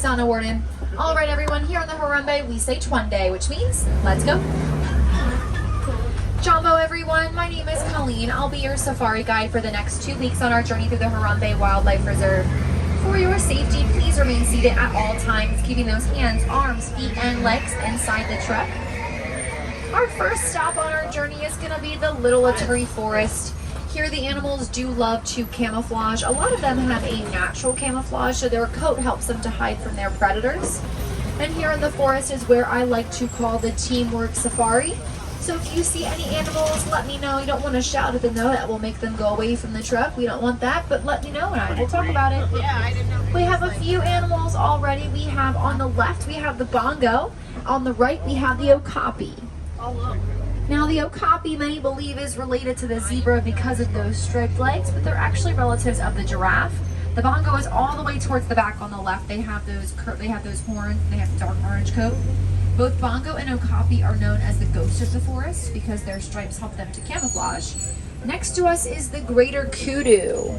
Savannah Warden. All right, everyone, here on the Harambe, we say Twende, which means let's go. Jumbo, everyone. My name is Colleen. I'll be your safari guide for the next 2 weeks on our journey through the Harambe Wildlife Reserve. For your safety, please remain seated at all times, keeping those hands, arms, feet, and legs inside the truck. Our first stop on our journey is going to be the Little Aturi Forest. Here the animals do love to camouflage. A lot of them have a natural camouflage, so their coat helps them to hide from their predators. And here in the forest is where I like to call the teamwork safari. So if you see any animals, let me know. You don't want to shout at them though, that will make them go away from the truck. We don't want that, but let me know and I will talk about it. We have a few animals already. We have on the left, we have the bongo. On the right, we have the okapi. Now the okapi, many believe, is related to the zebra because of those striped legs, but they're actually relatives of the giraffe. The bongo is all the way towards the back on the left. They have those horns, they have a dark orange coat. Both bongo and okapi are known as the ghosts of the forest because their stripes help them to camouflage. Next to us is the greater kudu.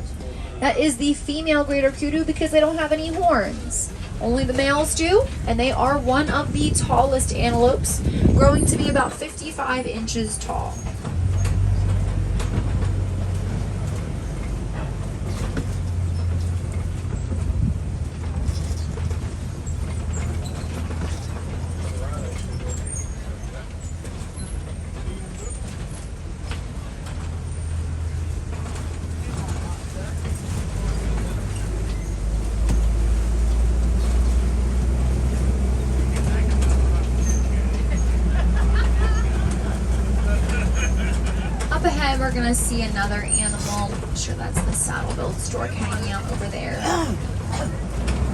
That is the female greater kudu because they don't have any horns. Only the males do, and they are one of the tallest antelopes, growing to be about 55 inches tall. We're gonna see another animal. I'm sure that's the saddle-billed stork hanging out over there.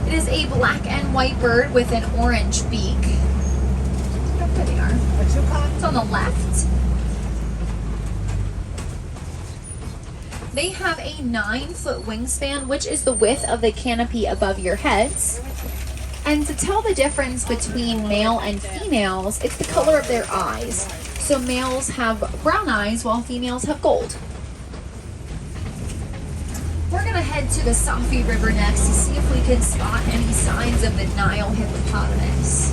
It is a black and white bird with an orange beak. Look where they are. It's on the left. They have a 9-foot wingspan, which is the width of the canopy above your heads. And to tell the difference between male and females, it's the color of their eyes. So males have brown eyes while females have gold. We're gonna head to the Safi River next to see if we can spot any signs of the Nile hippopotamus.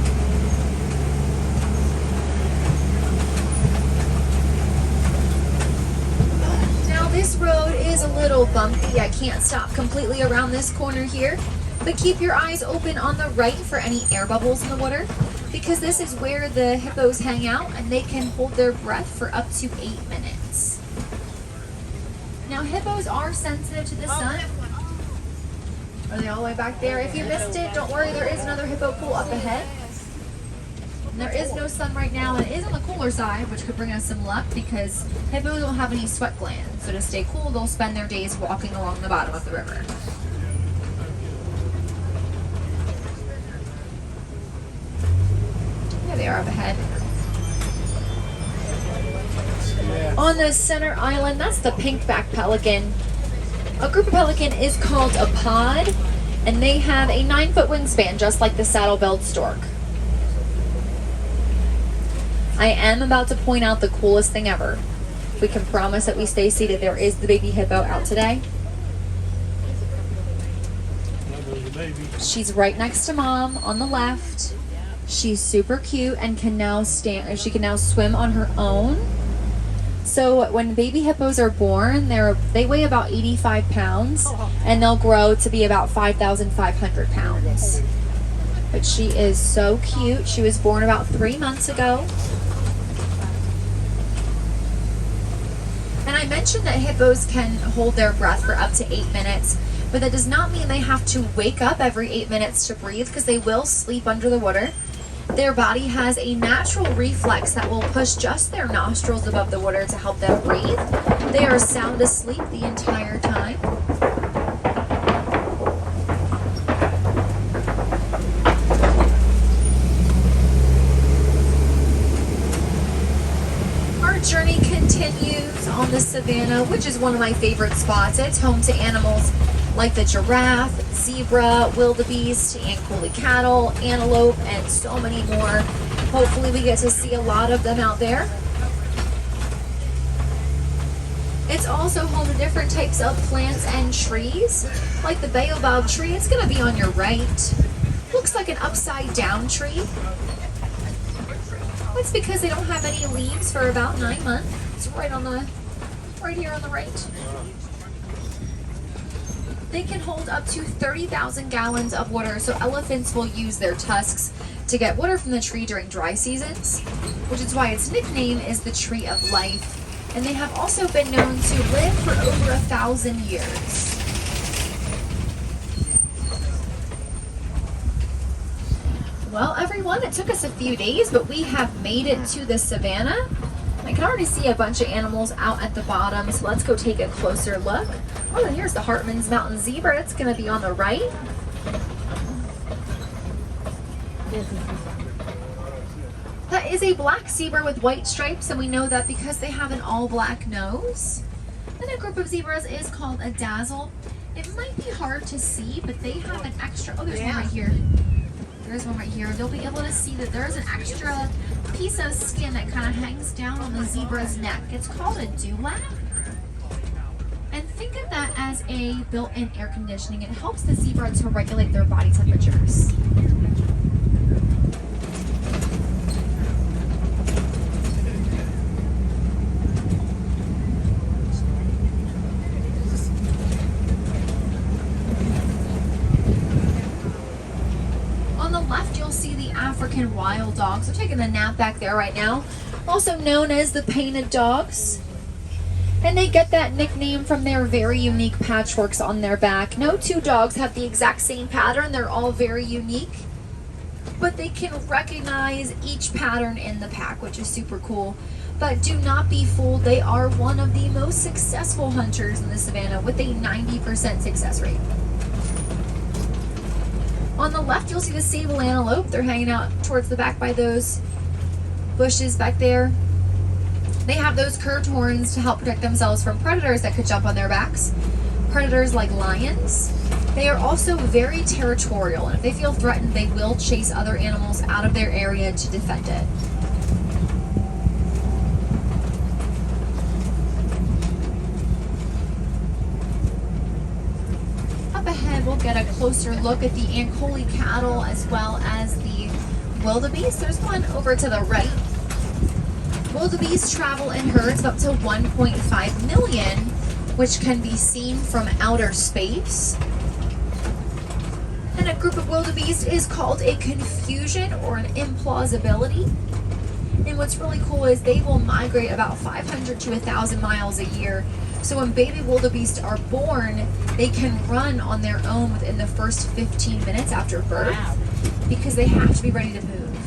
Now this road is a little bumpy. I can't stop completely around this corner here, but keep your eyes open on the right for any air bubbles in the water, because this is where the hippos hang out and they can hold their breath for up to 8 minutes. Now hippos are sensitive to the sun. Are they all the way back there? If you missed it, don't worry, there is another hippo pool up ahead. And there is no sun right now, and it is on the cooler side, which could bring us some luck because hippos don't have any sweat glands. So to stay cool, they'll spend their days walking along the bottom of the river. They are up ahead. On the center island, that's the pink-backed pelican. A group of pelican is called a pod, and they have a 9-foot wingspan, just like the saddle-billed stork. I am about to point out the coolest thing ever. If we can promise that we stay seated, there is the baby hippo out today. She's right next to mom on the left. She's super cute and can now stand. She can now swim on her own. So when baby hippos are born, they weigh about 85 pounds, and they'll grow to be about 5,500 pounds. But she is so cute. She was born about 3 months ago. And I mentioned that hippos can hold their breath for up to 8 minutes, but that does not mean they have to wake up every 8 minutes to breathe, because they will sleep under the water. Their body has a natural reflex that will push just their nostrils above the water to help them breathe. They are sound asleep the entire time. Our journey continues on the Savannah, which is one of my favorite spots. It's home to animals like the giraffe, zebra, wildebeest, Anchovy Cattle, antelope, and so many more. Hopefully we get to see a lot of them out there. It's also home to different types of plants and trees, like the baobab tree. It's going to be on your right. looks like an upside down tree. That's because they don't have any leaves for about 9 months. It's right here on the right. They can hold up to 30,000 gallons of water, so elephants will use their tusks to get water from the tree during dry seasons, which is why its nickname is the Tree of Life. And they have also been known to live for over 1,000 years. Well, everyone, it took us a few days, but we have made it to the savannah. I can already see a bunch of animals out at the bottom, so let's go take a closer look. Oh, and here's the Hartman's mountain zebra. It's going to be on the right. That is a black zebra with white stripes, and we know that because they have an all-black nose. And a group of zebras is called a dazzle. It might be hard to see, but they have an extra... Oh, there's one right here. There's one right here. They'll be able to see that there's an extra piece of skin that kind of hangs down on the zebra's neck. It's called a dewlap. And think of that as a built-in air conditioning. It helps the zebra to regulate their body temperatures. African wild dogs. They're taking a nap back there right now, also known as the painted dogs. And they get that nickname from their very unique patchworks on their back. No two dogs have the exact same pattern. They're all very unique, but they can recognize each pattern in the pack, which is super cool. But do not be fooled. They are one of the most successful hunters in the savannah with a 90% success rate. On the left, you'll see the sable antelope. They're hanging out towards the back by those bushes back there. They have those curved horns to help protect themselves from predators that could jump on their backs. Predators like lions. They are also very territorial, and if they feel threatened, they will chase other animals out of their area to defend it. Ahead, we'll get a closer look at the Anchovy Cattle as well as the Wildebeest. There's one over to the right. Wildebeest travel in herds of up to 1.5 million, which can be seen from outer space. And a group of wildebeest is called a confusion or an implausibility. And what's really cool is they will migrate about 500 to 1,000 miles a year. So when baby wildebeest are born, they can run on their own within the first 15 minutes after birth. Wow. Because they have to be ready to move.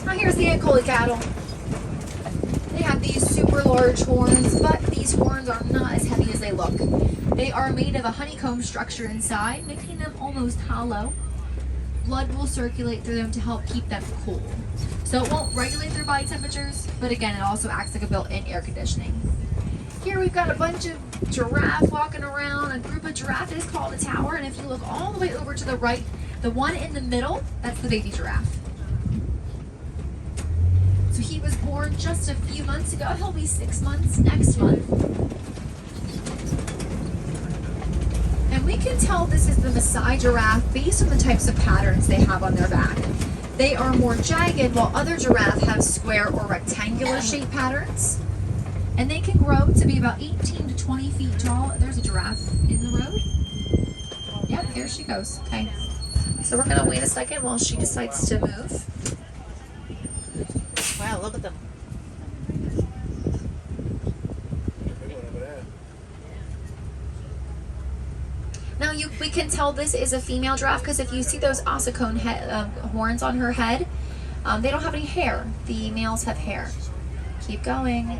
Now here's the Anchovy cattle. They have these super large horns, but these horns are not as heavy as they look. They are made of a honeycomb structure inside, making them almost hollow. Blood will circulate through them to help keep them cool. So it won't regulate their body temperatures, but again, it also acts like a built-in air conditioning. Here we've got a bunch of giraffe walking around. A group of giraffe is called a tower, and if you look all the way over to the right, the one in the middle, that's the baby giraffe. So he was born just a few months ago. He'll be 6 months next month. And we can tell this is the Maasai giraffe based on the types of patterns they have on their back. They are more jagged, while other giraffes have square or rectangular shape patterns. And they can grow to be about 18 to 20 feet tall. There's a giraffe in the road. Yep, here she goes. Okay. So we're gonna wait a second while she decides to move. Wow, look at them. Now we can tell this is a female giraffe because if you see those ossicone horns on her head, they don't have any hair. The males have hair. Keep going.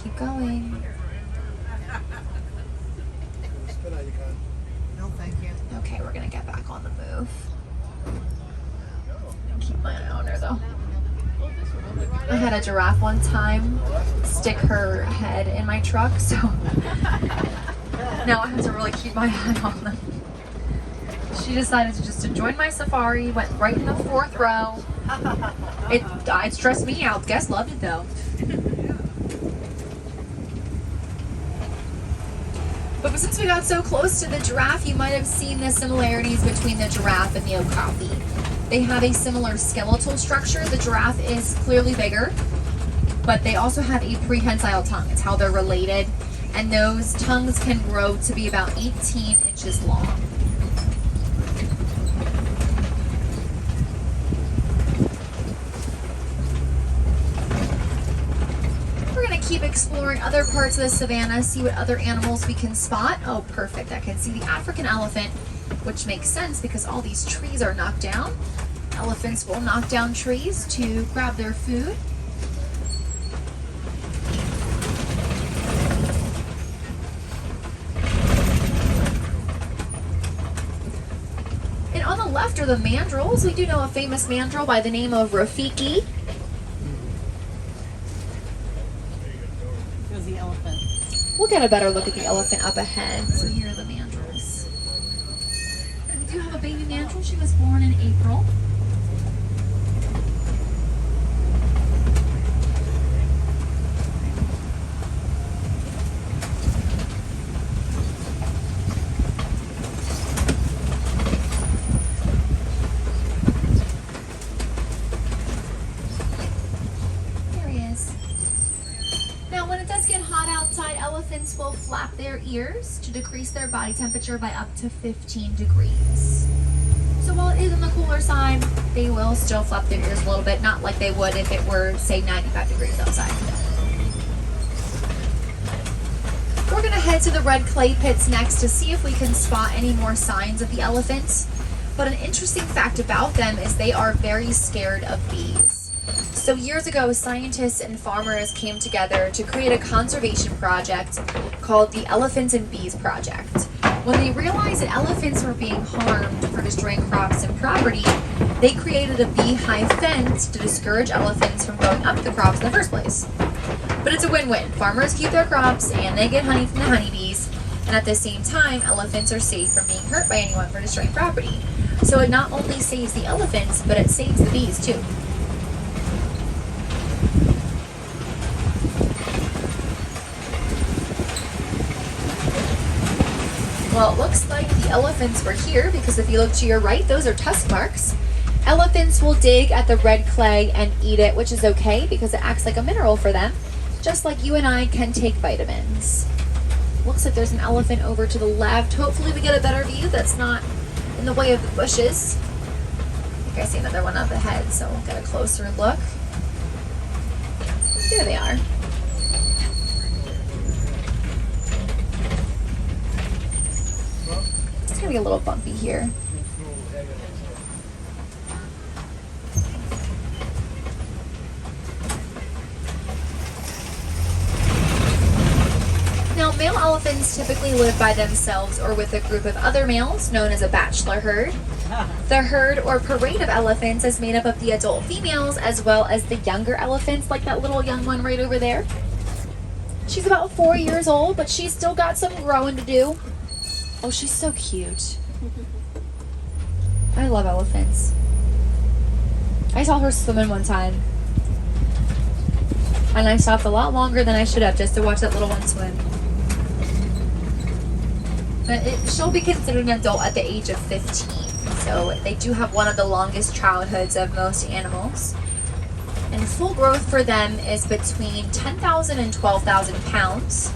Keep going. No, thank you. Okay, we're gonna get back on the move. Keep my eye on her though. I had a giraffe one time stick her head in my truck, so now I have to really keep my eye on them. She decided to join my safari, went right in the 4th row. It stressed me out. Guests loved it though. But since we got so close to the giraffe, you might have seen the similarities between the giraffe and the okapi. They have a similar skeletal structure. The giraffe is clearly bigger, but they also have a prehensile tongue. It's how they're related. And those tongues can grow to be about 18 inches long. We're going to keep exploring other parts of the savannah, see what other animals we can spot. Oh, perfect. I can see the African elephant, which makes sense because all these trees are knocked down. Elephants will knock down trees to grab their food. And on the left are the mandrills. We do know a famous mandrill by the name of Rafiki. Here's the elephant. We'll get a better look at the elephant up ahead. So here are the mandrills. And we do have a baby mandrill. She was born in April. Elephants will flap their ears to decrease their body temperature by up to 15 degrees. So while it is on the cooler side, they will still flap their ears a little bit, not like they would if it were, say, 95 degrees outside. We're going to head to the red clay pits next to see if we can spot any more signs of the elephants. But an interesting fact about them is they are very scared of bees. So years ago, scientists and farmers came together to create a conservation project called the Elephants and Bees Project. When they realized that elephants were being harmed for destroying crops and property, they created a beehive fence to discourage elephants from going up the crops in the first place. But it's a win-win. Farmers keep their crops and they get honey from the honeybees, and at the same time, elephants are safe from being hurt by anyone for destroying property. So it not only saves the elephants, but it saves the bees too. Well, it looks like the elephants were here because if you look to your right, those are tusk marks. Elephants will dig at the red clay and eat it, which is okay because it acts like a mineral for them, just like you and I can take vitamins. Looks like there's an elephant over to the left. Hopefully we get a better view that's not in the way of the bushes. I think I see another one up ahead, so we'll get a closer look. There they are. It's gonna be a little bumpy here. Now, male elephants typically live by themselves or with a group of other males, known as a bachelor herd. The herd or parade of elephants is made up of the adult females as well as the younger elephants, like that little young one right over there. She's about 4 years old, but she's still got some growing to do. Oh, she's so cute. I love elephants. I saw her swimming one time. And I stopped a lot longer than I should have just to watch that little one swim. But she'll be considered an adult at the age of 15. So they do have one of the longest childhoods of most animals. And full growth for them is between 10,000 and 12,000 pounds.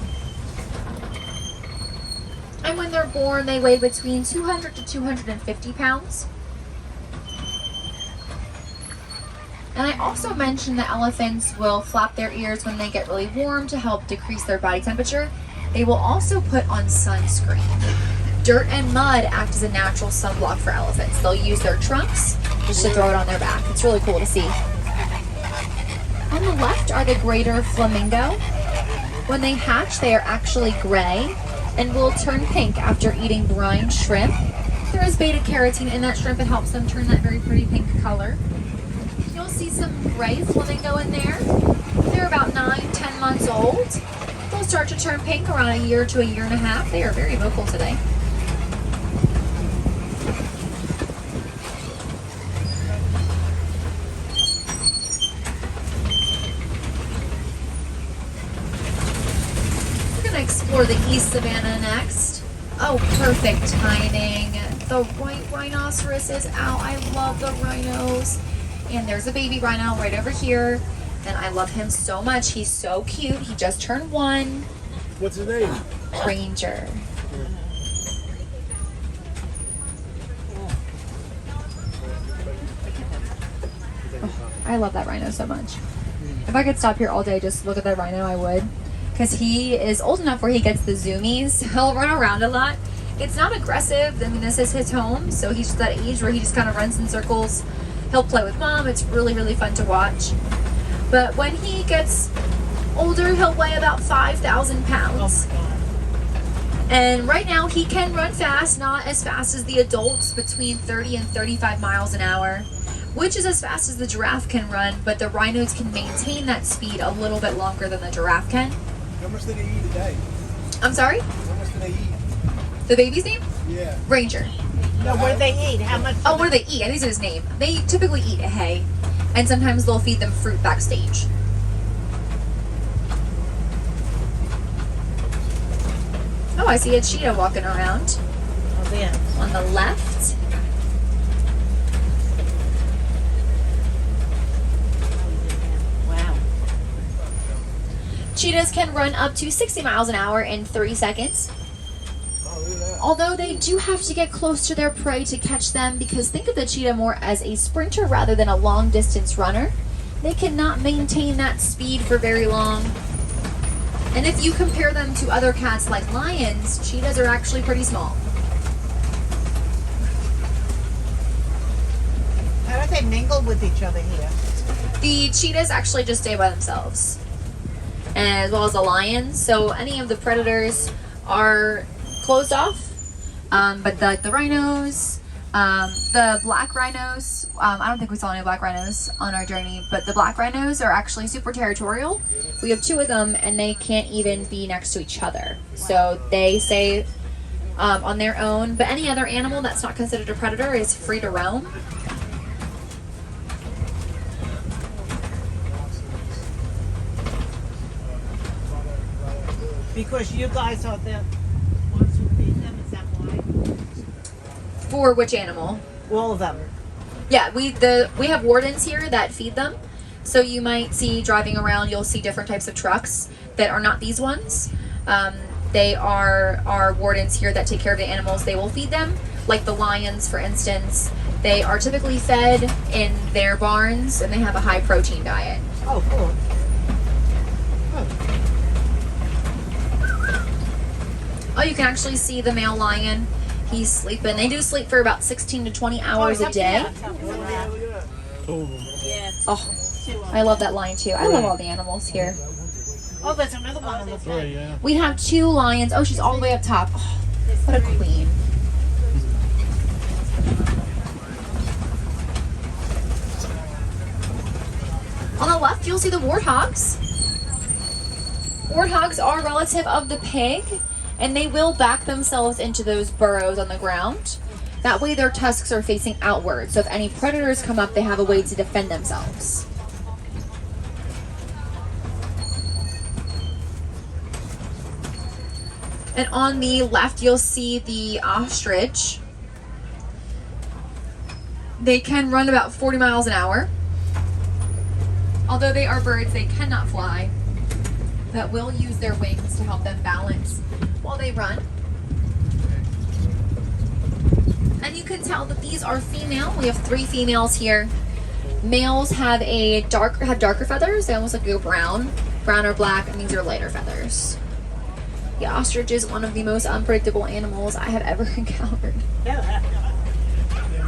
And when they're born, they weigh between 200 to 250 pounds. And I also mentioned that elephants will flap their ears when they get really warm to help decrease their body temperature. They will also put on sunscreen. Dirt and mud act as a natural sunblock for elephants. They'll use their trunks just to throw it on their back. It's really cool to see. On the left are the greater flamingo. When they hatch, they are actually gray and will turn pink after eating brine shrimp. There is beta carotene in that shrimp. It helps them turn that very pretty pink color. You'll see some gray flamingo in there. They're about 9-10 months old. They'll start to turn pink around a year to a year and a half. They are very vocal today. explore the East Savannah next. Oh, perfect timing. The white rhinoceros is out. I love the rhinos. And there's a baby rhino right over here. And I love him so much. He's so cute. He just turned 1. What's his name? Ranger. Oh, I love that rhino so much. If I could stop here all day, just look at that rhino, I would. Because he is old enough where he gets the zoomies. He'll run around a lot. It's not aggressive. I mean, this is his home. So he's just that age where he just kind of runs in circles. He'll play with mom. It's really, really fun to watch. But when he gets older, he'll weigh about 5,000 pounds. And right now he can run fast, not as fast as the adults, between 30 and 35 miles an hour, which is as fast as the giraffe can run, but the rhinos can maintain that speed a little bit longer than the giraffe can. How much do they eat a day? I'm sorry? How much do they eat? The baby's name? Yeah. Ranger. No, what do they eat? How much? Oh, what do they eat? I think it's his name. They typically eat hay, and sometimes they'll feed them fruit backstage. Oh, I see a cheetah walking around Oh, yeah. on the left. Wow. Cheetahs can run up to 60 miles an hour in 3 seconds. Oh, look at that. Although they do have to get close to their prey to catch them, because think of the cheetah more as a sprinter rather than a long distance runner. They cannot maintain that speed for very long. And if you compare them to other cats like lions, cheetahs are actually pretty small. How do they mingle with each other here? The cheetahs actually just stay by themselves, as well as the lions. So any of the predators are closed off, but the rhinos, the black rhinos, I don't think we saw any black rhinos on our journey, but the black rhinos are actually super territorial. We have 2 of them, and they can't even be next to each other. So they stay on their own, but any other animal that's not considered a predator is free to roam. Because you guys are the ones who feed them, is that why? For which animal? All of them. Yeah, we have wardens here that feed them. So you might see driving around, you'll see different types of trucks that are not these ones. They are our wardens here that take care of the animals. They will feed them, like the lions, for instance. They are typically fed in their barns, and they have a high protein diet. Oh, cool. Oh, you can actually see the male lion. He's sleeping. They do sleep for about 16 to 20 hours a day. Yeah. Oh, I love that lion too. I love all the animals here. Oh, there's another one on the front. Yeah. We have 2 lions. Oh, she's all the way up top. Oh, what a queen. On the left, you'll see the warthogs. Warthogs are a relative of the pig, and they will back themselves into those burrows on the ground. That way their tusks are facing outward, so if any predators come up, they have a way to defend themselves. And on the left, you'll see the ostrich. They can run about 40 miles an hour. Although they are birds, they cannot fly, but will use their wings to help them balance while they run. And you can tell that these are female. We have 3 females here. Males have darker feathers. They almost like go brown or black, and these are lighter feathers. The ostrich is one of the most unpredictable animals I have ever encountered.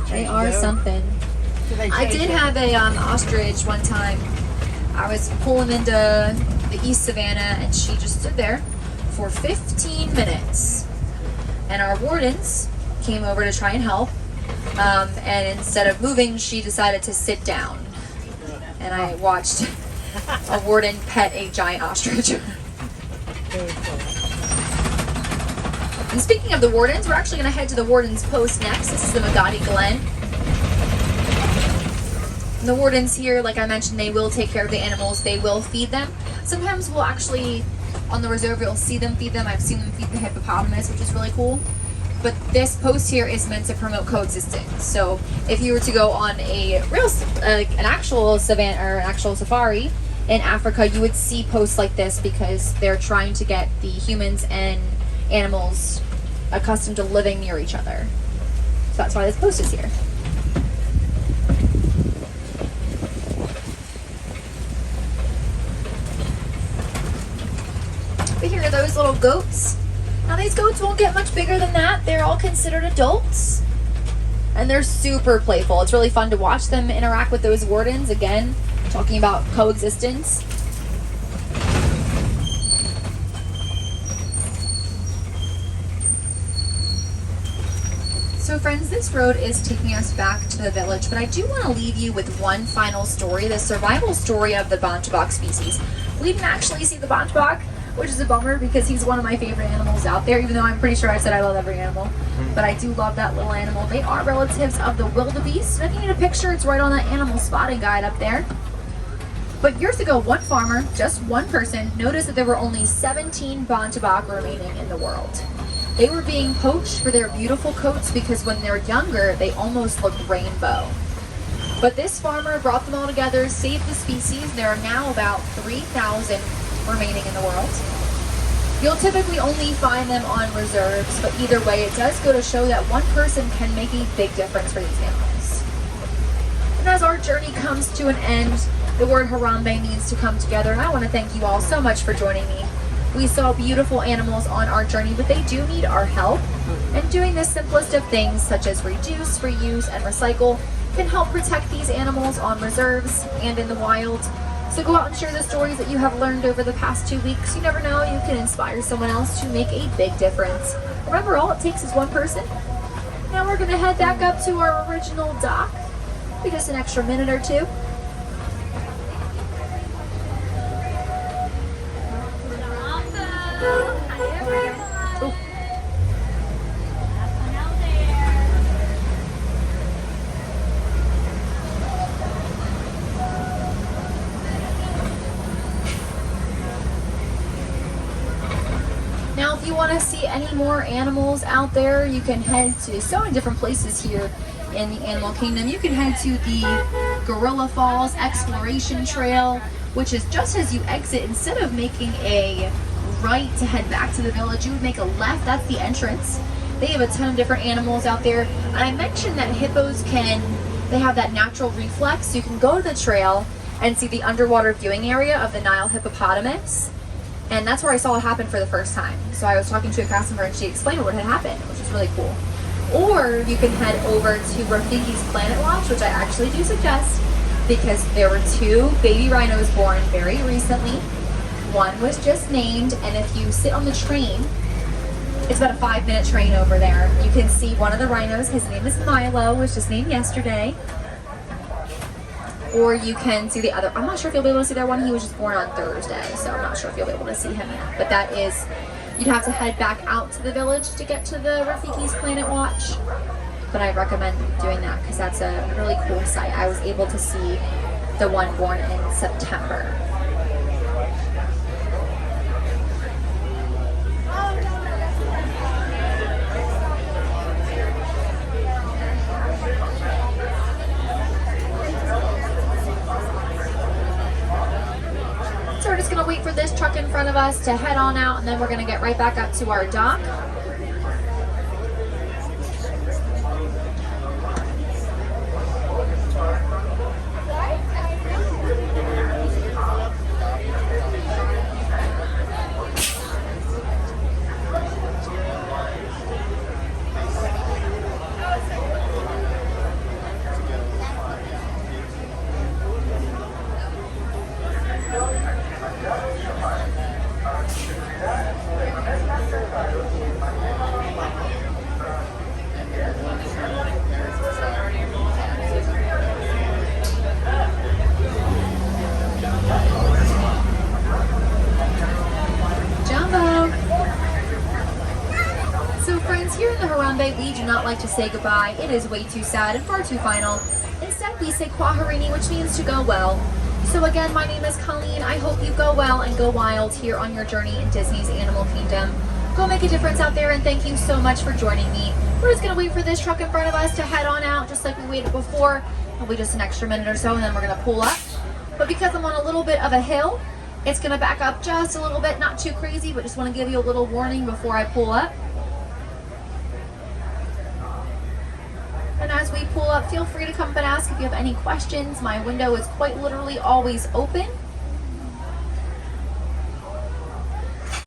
They are something. I did have a ostrich one time. I was pulling into the East Savannah, and she just stood there for 15 minutes. And our wardens came over to try and help. And instead of moving, she decided to sit down. And I watched a warden pet a giant ostrich. And speaking of the wardens, we're actually going to head to the warden's post next. This is the Magati Glen. The wardens here, like I mentioned, they will take care of the animals. They will feed them. Sometimes we'll actually, on the reserve, you'll see them feed them. I've seen them feed the hippopotamus, which is really cool. But this post here is meant to promote coexistence. So if you were to go on a an actual savannah or an actual safari in Africa, you would see posts like this because they're trying to get the humans and animals accustomed to living near each other. So that's why this post is here. But here are those little goats. Now these goats won't get much bigger than that. They're all considered adults. And they're super playful. It's really fun to watch them interact with those wardens. Again, talking about coexistence. So friends, this road is taking us back to the village, but I do want to leave you with one final story, the survival story of the bontebok species. We didn't actually see the bontebok, which is a bummer because he's one of my favorite animals out there, even though I'm pretty sure I said I love every animal. But I do love that little animal. They are relatives of the wildebeest. And if you need a picture, it's right on that animal spotting guide up there. But years ago, one farmer, just one person, noticed that there were only 17 bontebok remaining in the world. They were being poached for their beautiful coats because when they're younger, they almost look rainbow. But this farmer brought them all together, saved the species. There are now about 3,000 remaining in the world. You'll typically only find them on reserves, but either way, it does go to show that one person can make a big difference for these animals. And as our journey comes to an end, the word Harambe means to come together, and I want to thank you all so much for joining me. We saw beautiful animals on our journey, but they do need our help. And doing the simplest of things, such as reduce, reuse, and recycle, can help protect these animals on reserves and in the wild. So go out and share the stories that you have learned over the past 2 weeks. You never know, you can inspire someone else to make a big difference. Remember, all it takes is one person. Now we're going to head back up to our original dock for just an extra minute or two. Now, if you want to see any more animals out there, you can head to so many different places here in the animal kingdom. You can head to the Gorilla Falls Exploration Trail, which is just as you exit. Instead of making a right to head back to the village, you would make a left. That's the entrance. They have a ton of different animals out there. And I mentioned that hippos they have that natural reflex. So you can go to the trail and see the underwater viewing area of the Nile Hippopotamus. And that's where I saw it happen for the first time. So I was talking to a customer and she explained what had happened, which is really cool. Or you can head over to Rafiki's Planet Watch, which I actually do suggest, because there were 2 baby rhinos born very recently. One was just named, and if you sit on the train, it's about a 5-minute train over there. You can see one of the rhinos. His name is Milo, was just named yesterday. Or you can see the other. I'm not sure if you'll be able to see that one. He was just born on Thursday, so I'm not sure if you'll be able to see him yet. But that is, you'd have to head back out to the village to get to the Rafiki's Planet Watch. But I recommend doing that because that's a really cool sight. I was able to see the one born in September. So we're just going to wait for this truck in front of us to head on out, and then we're going to get right back up to our dock. We do not like to say goodbye. It is way too sad and far too final. Instead, we say Kwaharini, which means to go well. So again, my name is Colleen. I hope you go well and go wild here on your journey in Disney's Animal Kingdom. Go make a difference out there, and thank you so much for joining me. We're just gonna wait for this truck in front of us to head on out, just like we waited before. Probably just an extra minute or so, and then we're gonna pull up. But because I'm on a little bit of a hill, it's gonna back up just a little bit, not too crazy, but just wanna give you a little warning before I pull up. And as we pull up, feel free to come up and ask if you have any questions. My window is quite literally always open.